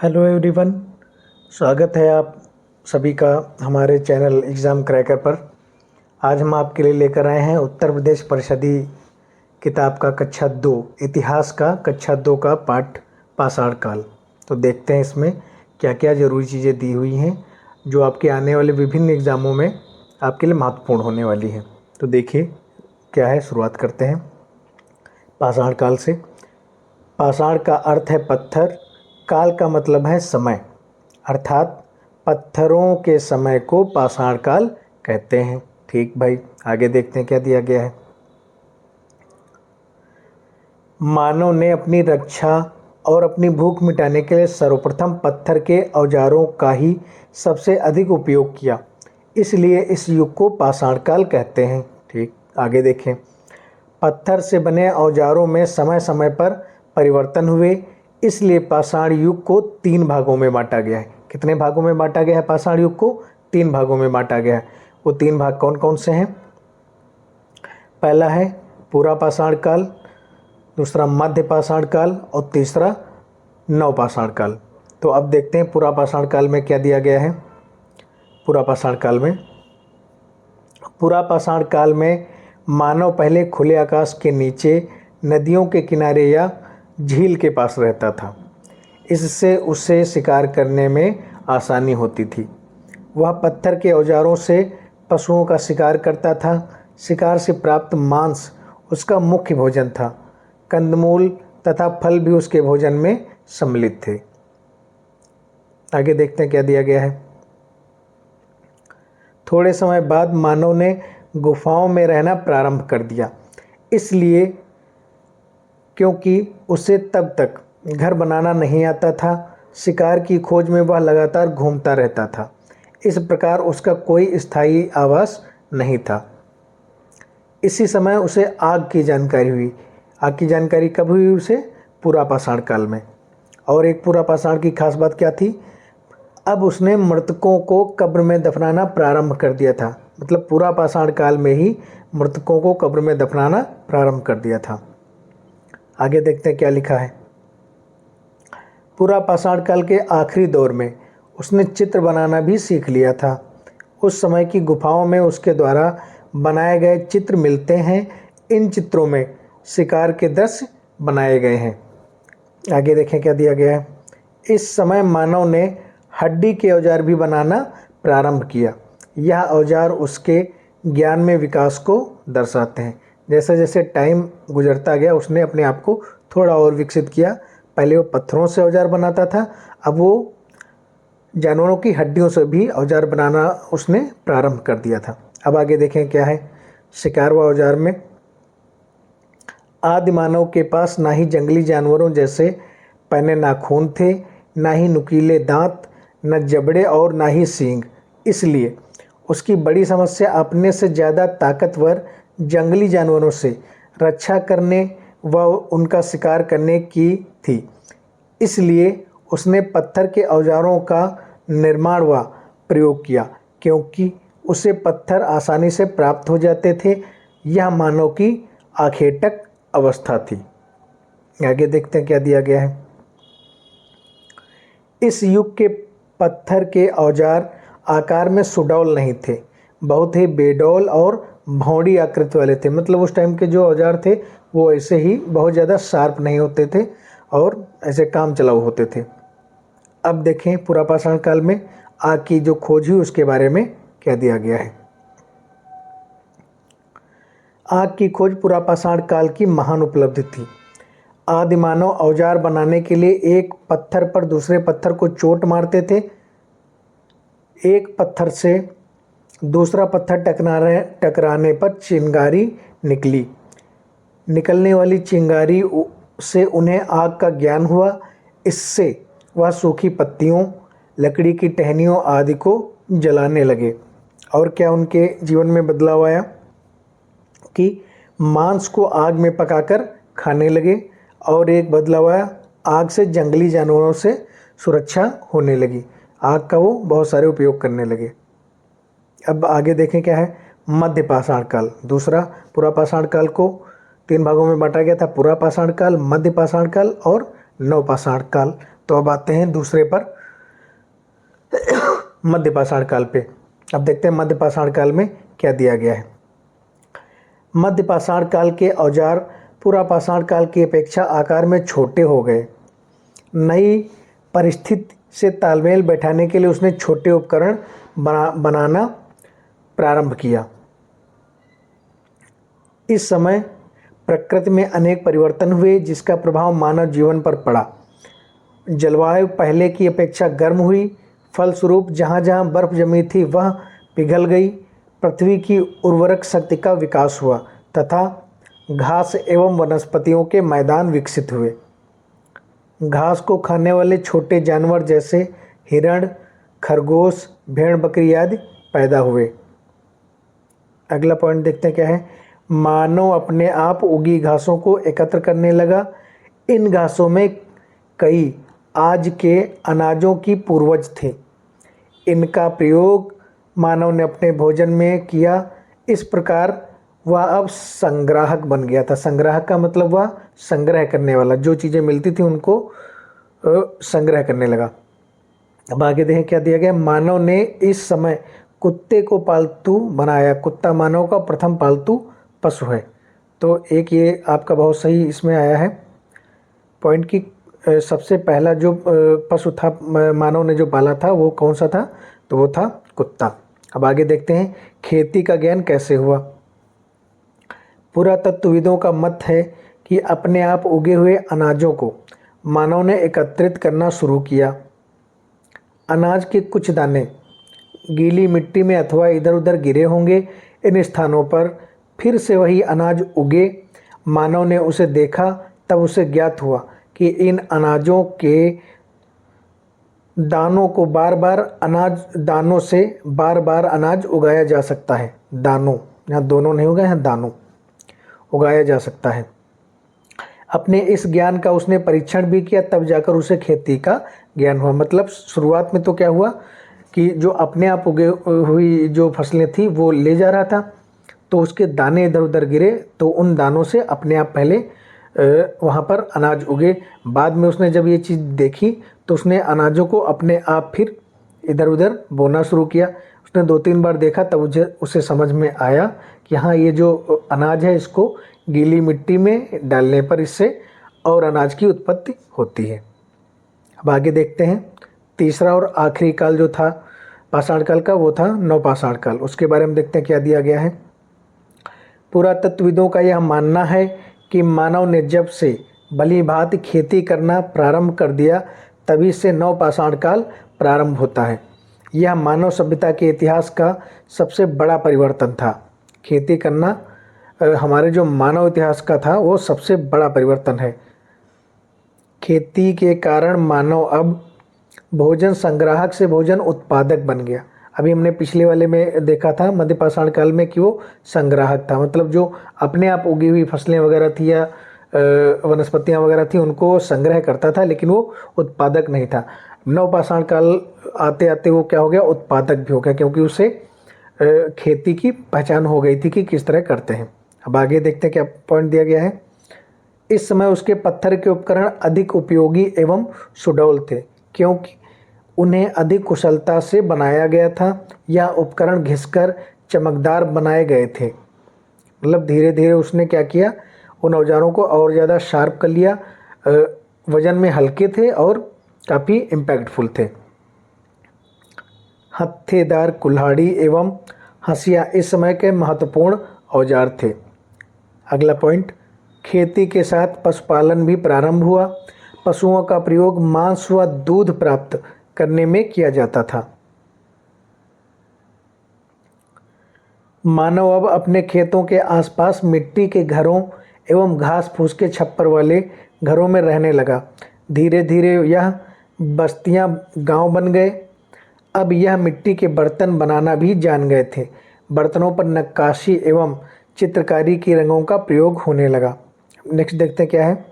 Hello everyone. स्वागत है आप सभी का हमारे चैनल एग्ज़ाम क्रैकर पर। आज हम आपके लिए लेकर आए हैं उत्तर प्रदेश परिषदीय किताब का कक्षा 2 इतिहास का कक्षा 2 का पाठ पाषाण काल। तो देखते हैं इसमें क्या क्या ज़रूरी चीज़ें दी हुई हैं जो आपके आने वाले विभिन्न एग्ज़ामों में आपके लिए महत्वपूर्ण होने वाली हैं। तो देखिए क्या है, शुरुआत करते हैं पाषाण काल से। पाषाण का अर्थ है पत्थर, काल का मतलब है समय, अर्थात पत्थरों के समय को पाषाण काल कहते हैं। ठीक भाई, आगे देखते हैं क्या दिया गया है। मानव ने अपनी रक्षा और अपनी भूख मिटाने के लिए सर्वप्रथम पत्थर के औजारों का ही सबसे अधिक उपयोग किया, इसलिए इस युग को पाषाण काल कहते हैं। ठीक, आगे देखें। पत्थर से बने औजारों में समय समय पर परिवर्तन हुए, इसलिए पाषाण युग को 3 भागों में बांटा गया है। कितने भागों में बांटा गया है पाषाण युग को? 3 भागों में बांटा गया है। वो 3 भाग कौन कौन से हैं? पहला है पूरा पाषाण काल, दूसरा मध्य पाषाण काल और तीसरा नव पाषाण काल। तो अब देखते हैं पूरा पाषाण काल में क्या दिया गया है। पूरा पाषाण काल में मानव पहले खुले आकाश के नीचे नदियों के किनारे या झील के पास रहता था। इससे उसे शिकार करने में आसानी होती थी। वह पत्थर के औजारों से पशुओं का शिकार करता था। शिकार से प्राप्त मांस उसका मुख्य भोजन था। कंदमूल तथा फल भी उसके भोजन में सम्मिलित थे। आगे देखते हैं क्या दिया गया है। थोड़े समय बाद मानव ने गुफाओं में रहना प्रारंभ कर दिया, इसलिए क्योंकि उसे तब तक घर बनाना नहीं आता था। शिकार की खोज में वह लगातार घूमता रहता था। इस प्रकार उसका कोई स्थायी आवास नहीं था। इसी समय उसे आग की जानकारी हुई। आग की जानकारी कब हुई उसे? पूरा पाषाण काल में। और एक पूरा पाषाण की खास बात क्या थी? अब उसने मृतकों को कब्र में दफनाना प्रारंभ कर दिया था। मतलब पूरा पाषाण काल में ही मृतकों को कब्र में दफनाना प्रारंभ कर दिया था। आगे देखते हैं क्या लिखा है। पूरा पाषाण काल के आखिरी दौर में उसने चित्र बनाना भी सीख लिया था। उस समय की गुफाओं में उसके द्वारा बनाए गए चित्र मिलते हैं। इन चित्रों में शिकार के दृश्य बनाए गए हैं। आगे देखें क्या दिया गया है। इस समय मानव ने हड्डी के औजार भी बनाना प्रारंभ किया। यह औजार उसके ज्ञान में विकास को दर्शाते हैं। जैसे जैसे टाइम गुजरता गया उसने अपने आप को थोड़ा और विकसित किया। पहले वो पत्थरों से औजार बनाता था, अब वो जानवरों की हड्डियों से भी औजार बनाना उसने प्रारंभ कर दिया था। अब आगे देखें क्या है। शिकार व औजार में आदि मानव के पास ना ही जंगली जानवरों जैसे पहने नाखून थे, ना ही नुकीले दांत, न जबड़े और ना ही सींग। इसलिए उसकी बड़ी समस्या अपने से ज़्यादा ताकतवर जंगली जानवरों से रक्षा करने व उनका शिकार करने की थी। इसलिए उसने पत्थर के औजारों का निर्माण व प्रयोग किया, क्योंकि उसे पत्थर आसानी से प्राप्त हो जाते थे। यह मानव की आखेटक अवस्था थी। आगे देखते हैं क्या दिया गया है। इस युग के पत्थर के औजार आकार में सुडौल नहीं थे, बहुत ही बेडौल और भौंडी आकृति वाले थे। मतलब उस टाइम के जो औजार थे वो ऐसे ही बहुत ज़्यादा शार्प नहीं होते थे और ऐसे काम चलाऊ होते थे। अब देखें पूरा पाषाण काल में आग की जो खोज हुई उसके बारे में क्या दिया गया है। आग की खोज पूरा पाषाण काल की महान उपलब्धि थी। आदि मानव औजार बनाने के लिए एक पत्थर पर दूसरे पत्थर को चोट मारते थे। एक पत्थर से दूसरा पत्थर टकराने पर चिंगारी निकलने वाली चिंगारी से उन्हें आग का ज्ञान हुआ। इससे वह सूखी पत्तियों, लकड़ी की टहनियों आदि को जलाने लगे। और क्या उनके जीवन में बदलाव आया कि मांस को आग में पकाकर खाने लगे। और एक बदलाव आया, आग से जंगली जानवरों से सुरक्षा होने लगी। आग का वो बहुत सारे उपयोग करने लगे। अब आगे देखें क्या है। मध्य पाषाण काल। दूसरा, पूरा पाषाण काल को 3 भागों में बांटा गया था। पूरा पाषाण काल, मध्य पाषाण काल और नवपाषाण काल। तो अब आते हैं दूसरे पर, मध्यपाषाण काल पे। अब देखते हैं मध्यपाषाण काल में क्या दिया गया है। मध्यपाषाण काल के औजार पुरापाषाण काल की अपेक्षा आकार में छोटे हो गए। नई परिस्थिति से तालमेल बैठाने के लिए उसने छोटे उपकरण बनाना प्रारंभ किया। इस समय प्रकृति में अनेक परिवर्तन हुए जिसका प्रभाव मानव जीवन पर पड़ा। जलवायु पहले की अपेक्षा गर्म हुई, फलस्वरूप जहाँ जहाँ बर्फ जमी थी वह पिघल गई। पृथ्वी की उर्वरक शक्ति का विकास हुआ तथा घास एवं वनस्पतियों के मैदान विकसित हुए। घास को खाने वाले छोटे जानवर जैसे हिरण, खरगोश, भेड़ बकरी आदि पैदा हुए। अगला पॉइंट देखते हैं क्या है। मानव अपने आप उगी घासों को एकत्र करने लगा। इन घासों में कई आज के अनाजों की पूर्वज थे। इनका प्रयोग मानव ने अपने भोजन में किया। इस प्रकार वह अब संग्राहक बन गया था। संग्राहक का मतलब वह संग्रह करने वाला, जो चीज़ें मिलती थी उनको संग्रह करने लगा। अब आगे देखें क्या दिया गया। मानव ने इस समय कुत्ते को पालतू बनाया। कुत्ता मानव का प्रथम पालतू पशु है। तो एक ये आपका बहुत सही इसमें आया है पॉइंट कि सबसे पहला जो पशु था मानव ने जो पाला था वो कौन सा था, तो वो था कुत्ता। अब आगे देखते हैं खेती का ज्ञान कैसे हुआ। पुरातत्वविदों का मत है कि अपने आप उगे हुए अनाजों को मानव ने एकत्रित करना शुरू किया। अनाज के कुछ दाने गीली मिट्टी में अथवा इधर उधर गिरे होंगे। इन स्थानों पर फिर से वही अनाज उगे। मानव ने उसे देखा, तब उसे ज्ञात हुआ कि इन अनाजों के दानों को दानों से बार बार अनाज उगाया जा सकता है। दानों, यहाँ दोनों नहीं उगाए हैं, दानों उगाया जा सकता है। अपने इस ज्ञान का उसने परीक्षण भी किया, तब जाकर उसे खेती का ज्ञान हुआ। मतलब शुरुआत में तो क्या हुआ कि जो अपने आप उगे हुई जो फसलें थी वो ले जा रहा था, तो उसके दाने इधर उधर गिरे, तो उन दानों से अपने आप पहले वहाँ पर अनाज उगे। बाद में उसने जब ये चीज़ देखी तो उसने अनाजों को अपने आप फिर इधर उधर बोना शुरू किया। उसने 2-3 बार देखा, तब उसे समझ में आया कि हाँ, ये जो अनाज है इसको गीली मिट्टी में डालने पर इससे और अनाज की उत्पत्ति होती है। अब आगे देखते हैं तीसरा और आखिरी काल जो था पाषाण काल का, वो था नवपाषाण काल। उसके बारे में देखते हैं क्या दिया गया है। पुरातत्वविदों का यह मानना है कि मानव ने जब से भली भांति खेती करना प्रारंभ कर दिया तभी से नवपाषाण काल प्रारंभ होता है। यह मानव सभ्यता के इतिहास का सबसे बड़ा परिवर्तन था। खेती करना हमारे जो मानव इतिहास का था वो सबसे बड़ा परिवर्तन है। खेती के कारण मानव अब भोजन संग्राहक से भोजन उत्पादक बन गया। अभी हमने पिछले वाले में देखा था मध्यपाषाण काल में कि वो संग्राहक था, मतलब जो अपने आप उगी हुई फसलें वगैरह थी या वनस्पतियाँ वगैरह थी उनको संग्रह करता था, लेकिन वो उत्पादक नहीं था। नवपाषाण काल आते आते वो क्या हो गया, उत्पादक भी हो गया, क्योंकि उसे खेती की पहचान हो गई थी कि किस तरह करते हैं। अब आगे देखते हैं क्या पॉइंट दिया गया है। इस समय उसके पत्थर के उपकरण अधिक उपयोगी एवं सुडौल थे, क्योंकि उन्हें अधिक कुशलता से बनाया गया था। यह उपकरण घिसकर चमकदार बनाए गए थे। मतलब धीरे धीरे उसने क्या किया, उन औजारों को और ज़्यादा शार्प कर लिया। वजन में हल्के थे और काफ़ी इम्पैक्टफुल थे। हत्थेदार कुल्हाड़ी एवं हंसिया इस समय के महत्वपूर्ण औजार थे। अगला पॉइंट, खेती के साथ पशुपालन भी प्रारंभ हुआ। पशुओं का प्रयोग मांस व दूध प्राप्त करने में किया जाता था। मानव अब अपने खेतों के आसपास मिट्टी के घरों एवं घास फूस के छप्पर वाले घरों में रहने लगा। धीरे धीरे यह बस्तियां गांव बन गए। अब यह मिट्टी के बर्तन बनाना भी जान गए थे। बर्तनों पर नक्काशी एवं चित्रकारी की रंगों का प्रयोग होने लगा। नेक्स्ट देखते हैं क्या है।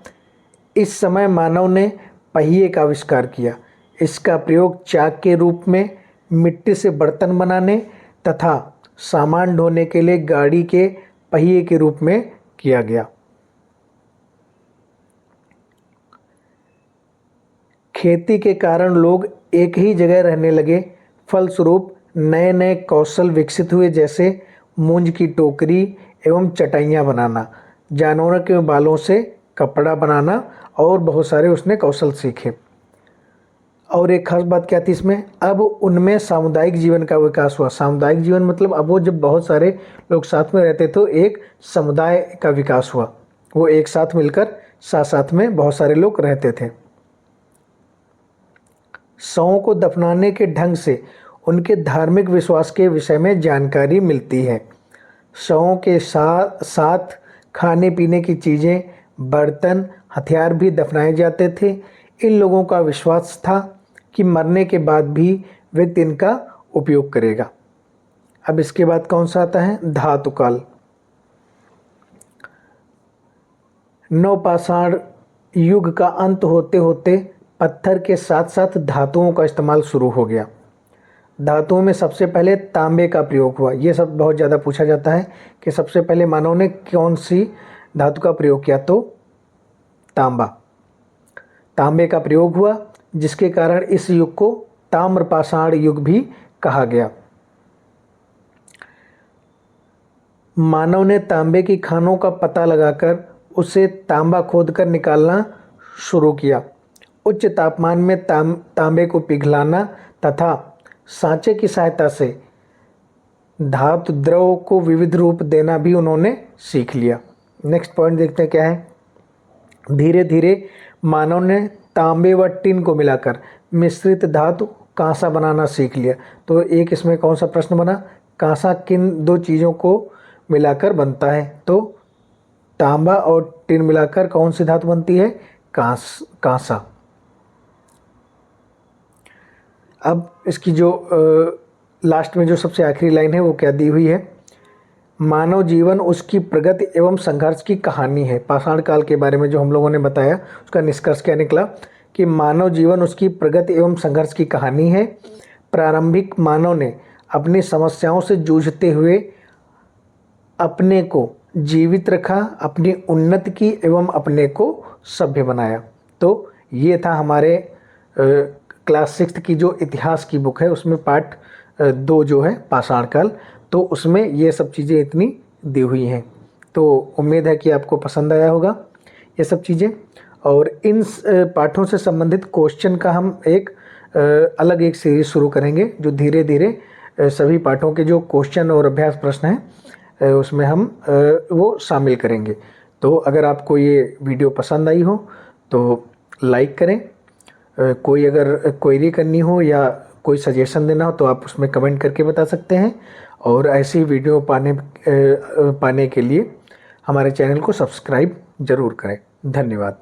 इस समय मानव ने पहिए का आविष्कार किया। इसका प्रयोग चाक के रूप में, मिट्टी से बर्तन बनाने तथा सामान ढोने के लिए गाड़ी के पहिए के रूप में किया गया। खेती के कारण लोग एक ही जगह रहने लगे। फलस्वरूप नए नए कौशल विकसित हुए, जैसे मूंज की टोकरी एवं चटाइयाँ बनाना, जानवरों के बालों से कपड़ा बनाना और बहुत सारे उसने कौशल सीखे। और एक खास बात क्या थी इसमें, अब उनमें सामुदायिक जीवन का विकास हुआ। सामुदायिक जीवन मतलब अब वो जब बहुत सारे लोग साथ में रहते तो एक समुदाय का विकास हुआ। वो एक साथ मिलकर साथ साथ में बहुत सारे लोग रहते थे। शवों को दफनाने के ढंग से उनके धार्मिक विश्वास के विषय में जानकारी मिलती है। शवों के साथ साथ खाने पीने की चीज़ें, बर्तन, हथियार भी दफनाए जाते थे। इन लोगों का विश्वास था कि मरने के बाद भी व्यक्ति इनका उपयोग करेगा। अब इसके बाद कौन सा आता है, धातुकाल। नवपाषाण युग का अंत होते होते पत्थर के साथ साथ धातुओं का इस्तेमाल शुरू हो गया। धातुओं में सबसे पहले तांबे का प्रयोग हुआ। ये सब बहुत ज़्यादा पूछा जाता है कि सबसे पहले मानव ने कौन सी धातु का प्रयोग किया, तो तांबा। तांबे का प्रयोग हुआ, जिसके कारण इस युग को ताम्रपाषाण युग भी कहा गया। मानव ने तांबे की खानों का पता लगाकर उसे तांबा खोदकर निकालना शुरू किया। उच्च तापमान में तांबे को पिघलाना तथा सांचे की सहायता से धातु द्रव को विविध रूप देना भी उन्होंने सीख लिया। नेक्स्ट पॉइंट देखते हैं क्या है। धीरे धीरे मानव ने तांबे व टिन को मिलाकर मिश्रित धातु कांसा बनाना सीख लिया। तो एक इसमें कौन सा प्रश्न बना, कांसा किन दो चीज़ों को मिलाकर बनता है, तो तांबा और टिन मिलाकर कौन सी धातु बनती है, कांसा। अब इसकी जो लास्ट में जो सबसे आखिरी लाइन है वो क्या दी हुई है, मानव जीवन उसकी प्रगति एवं संघर्ष की कहानी है। पाषाण काल के बारे में जो हम लोगों ने बताया उसका निष्कर्ष क्या निकला कि मानव जीवन उसकी प्रगति एवं संघर्ष की कहानी है। प्रारंभिक मानव ने अपनी समस्याओं से जूझते हुए अपने को जीवित रखा, अपनी उन्नति की एवं अपने को सभ्य बनाया। तो ये था हमारे क्लास 6 की जो इतिहास की बुक है, उसमें पार्ट 2 जो है पाषाण काल, तो उसमें ये सब चीज़ें इतनी दी हुई हैं। तो उम्मीद है कि आपको पसंद आया होगा ये सब चीज़ें। और इन पाठों से संबंधित क्वेश्चन का हम एक अलग एक सीरीज़ शुरू करेंगे, जो धीरे धीरे सभी पाठों के जो क्वेश्चन और अभ्यास प्रश्न हैं उसमें हम वो शामिल करेंगे। तो अगर आपको ये वीडियो पसंद आई हो तो लाइक करें। कोई अगर क्वेरी करनी हो या कोई सजेशन देना हो तो आप उसमें कमेंट करके बता सकते हैं। और ऐसी वीडियो पाने के लिए हमारे चैनल को सब्सक्राइब ज़रूर करें। धन्यवाद।